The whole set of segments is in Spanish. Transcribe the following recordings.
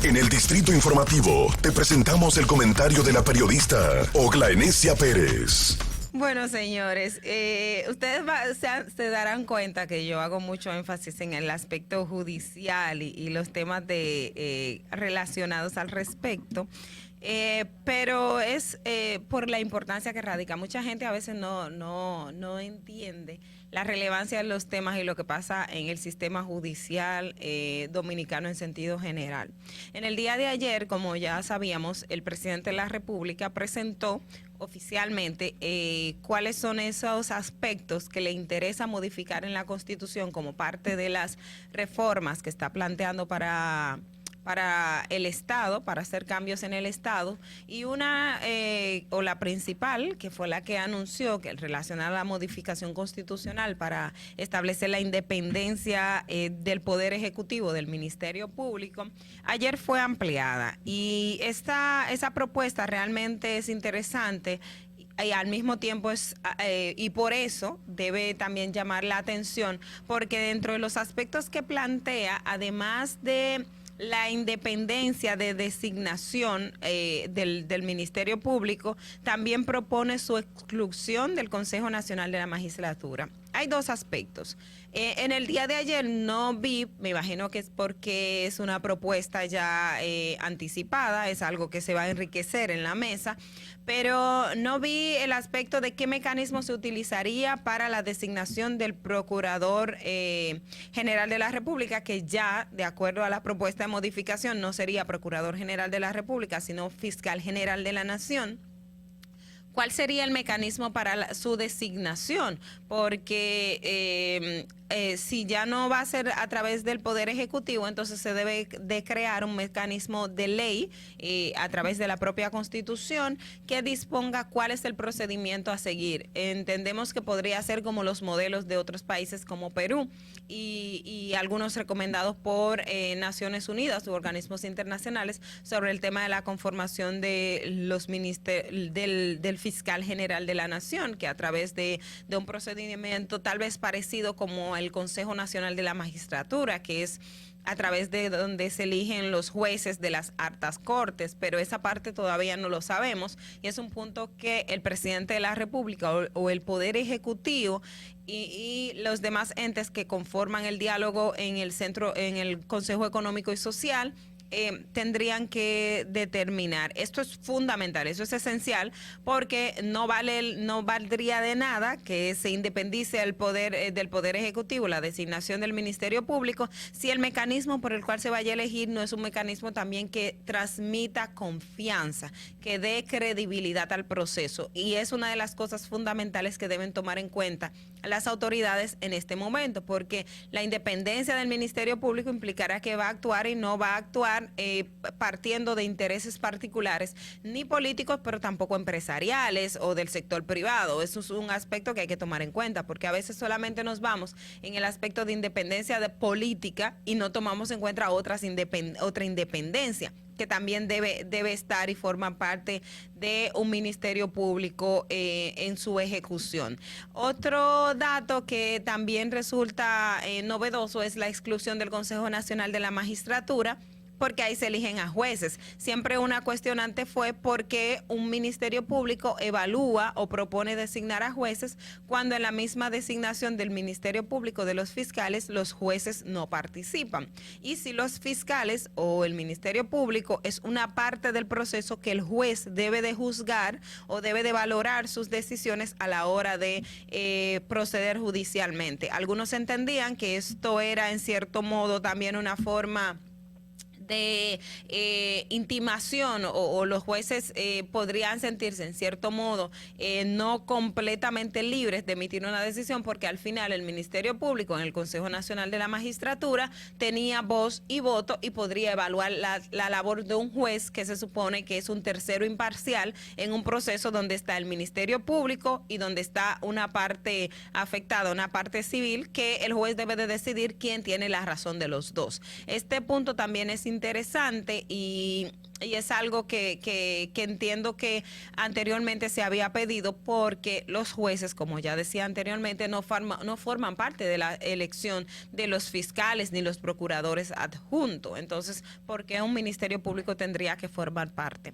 En el Distrito Informativo te presentamos el comentario de la periodista Oglanesia Pérez. Bueno, señores, ustedes se darán cuenta que yo hago mucho énfasis en el aspecto judicial y los temas relacionados al respecto. Pero es por la importancia que radica. Mucha gente a veces no entiende la relevancia de los temas y lo que pasa en el sistema judicial dominicano en sentido general. En el día de ayer, como ya sabíamos, el presidente de la República presentó oficialmente cuáles son esos aspectos que le interesa modificar en la Constitución como parte de las reformas que está planteando para el Estado, para hacer cambios en el Estado, y la principal, que fue la que anunció, que relacionada a la modificación constitucional para establecer la independencia del Poder Ejecutivo, del Ministerio Público, ayer fue ampliada. Y esa propuesta realmente es interesante y al mismo tiempo y por eso debe también llamar la atención, porque dentro de los aspectos que plantea, además de la independencia de designación del Ministerio Público, también propone su exclusión del Consejo Nacional de la Magistratura. Hay dos aspectos. En el día de ayer no vi, me imagino que es porque es una propuesta ya anticipada, es algo que se va a enriquecer en la mesa, pero no vi el aspecto de qué mecanismo se utilizaría para la designación del Procurador General de la República, que ya, de acuerdo a la propuesta de modificación, no sería Procurador General de la República, sino Fiscal General de la Nación. ¿Cuál sería el mecanismo para su designación? Porque si ya no va a ser a través del Poder Ejecutivo, entonces se debe de crear un mecanismo de ley a través de la propia Constitución que disponga cuál es el procedimiento a seguir. Entendemos que podría ser como los modelos de otros países como Perú y algunos recomendados por Naciones Unidas u organismos internacionales sobre el tema de la conformación de los del Fiscal General de la Nación, que a través de un procedimiento tal vez parecido como el Consejo Nacional de la Magistratura, que es a través de donde se eligen los jueces de las altas cortes, pero esa parte todavía no lo sabemos y es un punto que el presidente de la República o el Poder Ejecutivo y los demás entes que conforman el diálogo en el Consejo Económico y Social tendrían que determinar. Esto es fundamental, eso es esencial, porque no valdría de nada que se independice el poder del Poder Ejecutivo, la designación del Ministerio Público, si el mecanismo por el cual se vaya a elegir no es un mecanismo también que transmita confianza, que dé credibilidad al proceso. Y es una de las cosas fundamentales que deben tomar en cuenta las autoridades en este momento, porque la independencia del Ministerio Público implicará que va a actuar y no va a actuar partiendo de intereses particulares, ni políticos, pero tampoco empresariales o del sector privado. Eso es un aspecto que hay que tomar en cuenta, porque a veces solamente nos vamos en el aspecto de independencia de política y no tomamos en cuenta otra independencia que también debe estar y forma parte de un ministerio público en su ejecución. Otro dato que también resulta novedoso es la exclusión del Consejo Nacional de la Magistratura, porque ahí se eligen a jueces. Siempre una cuestionante fue por qué un ministerio público evalúa o propone designar a jueces cuando en la misma designación del Ministerio Público de los fiscales los jueces no participan. Y si los fiscales o el Ministerio Público es una parte del proceso que el juez debe de juzgar o debe de valorar sus decisiones a la hora de proceder judicialmente. Algunos entendían que esto era en cierto modo también una forma de intimación o los jueces podrían sentirse en cierto modo no completamente libres de emitir una decisión, porque al final el Ministerio Público en el Consejo Nacional de la Magistratura tenía voz y voto y podría evaluar la labor de un juez que se supone que es un tercero imparcial en un proceso donde está el Ministerio Público y donde está una parte afectada, una parte civil, que el juez debe de decidir quién tiene la razón de los dos. Este punto también es interesante y es algo que entiendo que anteriormente se había pedido porque los jueces, como ya decía anteriormente, no forman parte de la elección de los fiscales ni los procuradores adjuntos. Entonces, ¿por qué un ministerio público tendría que formar parte?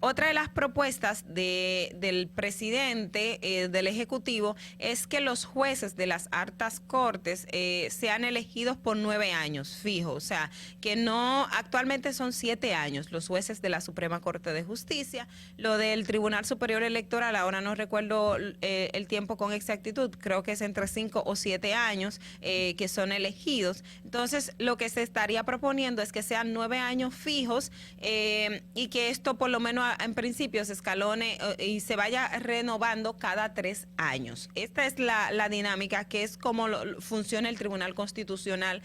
Otra de las propuestas del presidente del Ejecutivo es que los jueces de las altas cortes sean elegidos por 9 años fijos, o sea, que no, actualmente son 7 años los jueces de la Suprema Corte de Justicia. Lo del Tribunal Superior Electoral, ahora no recuerdo el tiempo con exactitud, creo que es entre 5 o 7 años que son elegidos. Entonces, lo que se estaría proponiendo es que sean 9 años fijos y que esto por lo menos en principio se escalone y se vaya renovando cada 3 años. Esta es la dinámica que es como funciona el Tribunal Constitucional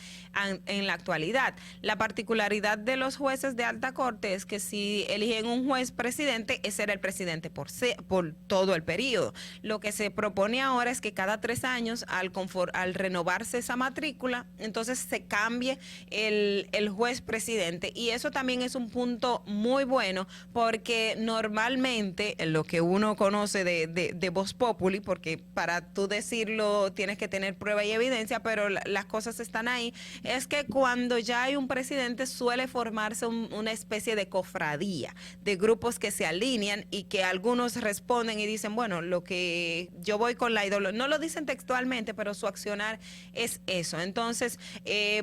en la actualidad. La particularidad de los jueces de alta corte es que si eligen un juez presidente, ese era el presidente por todo el periodo. Lo que se propone ahora es que cada 3 años, al renovarse esa matrícula, entonces se cambie el juez presidente. Y eso también es un punto muy bueno porque normalmente lo que uno conoce de Vox Populi, porque para tú decirlo tienes que tener prueba y evidencia, pero las cosas están ahí, es que cuando ya hay un presidente suele formarse una especie de cofradía, de grupos que se alinean y que algunos responden y dicen, bueno, lo que yo voy con la ideología, no lo dicen textualmente, pero su accionar es eso. Entonces,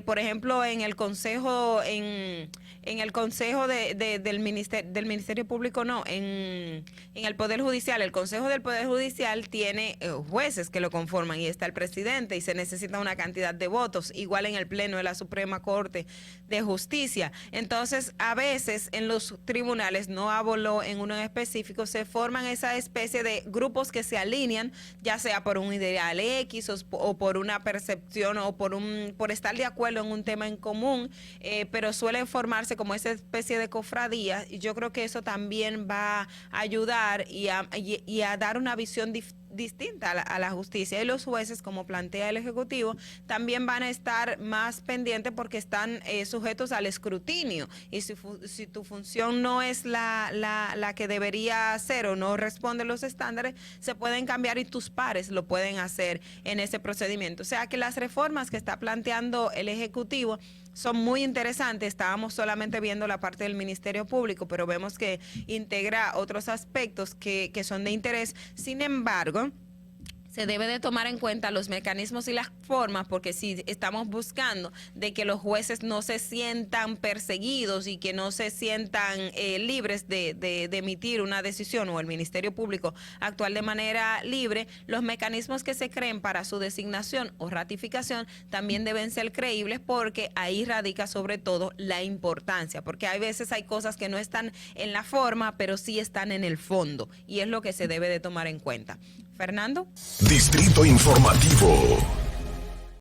por ejemplo, en el Consejo, en el Consejo del Ministerio Público, no, en el Poder Judicial, el Consejo del Poder Judicial tiene jueces que lo conforman y está el presidente y se necesita una cantidad de votos, igual en el Pleno de la Suprema Corte de Justicia. Entonces, a veces en los tribunales, no hablo en uno en específico, se forman esa especie de grupos que se alinean, ya sea por un ideal X o por una percepción o por estar de acuerdo en un tema en común, pero suelen formarse como esa especie de cofradía y yo creo que eso también va a ayudar y a dar una visión distinta a la justicia. Y los jueces, como plantea el Ejecutivo, también van a estar más pendientes porque están sujetos al escrutinio. Y si tu función no es la que debería ser o no responde a los estándares, se pueden cambiar y tus pares lo pueden hacer en ese procedimiento. O sea que las reformas que está planteando el Ejecutivo son muy interesantes. Estábamos solamente viendo la parte del Ministerio Público, pero vemos que integra otros aspectos que son de interés. Sin embargo, se debe de tomar en cuenta los mecanismos y las formas, porque si estamos buscando de que los jueces no se sientan perseguidos y que no se sientan libres de emitir una decisión o el Ministerio Público actuar de manera libre, los mecanismos que se creen para su designación o ratificación también deben ser creíbles porque ahí radica sobre todo la importancia, porque hay veces hay cosas que no están en la forma, pero sí están en el fondo y es lo que se debe de tomar en cuenta. Fernando. Distrito Informativo.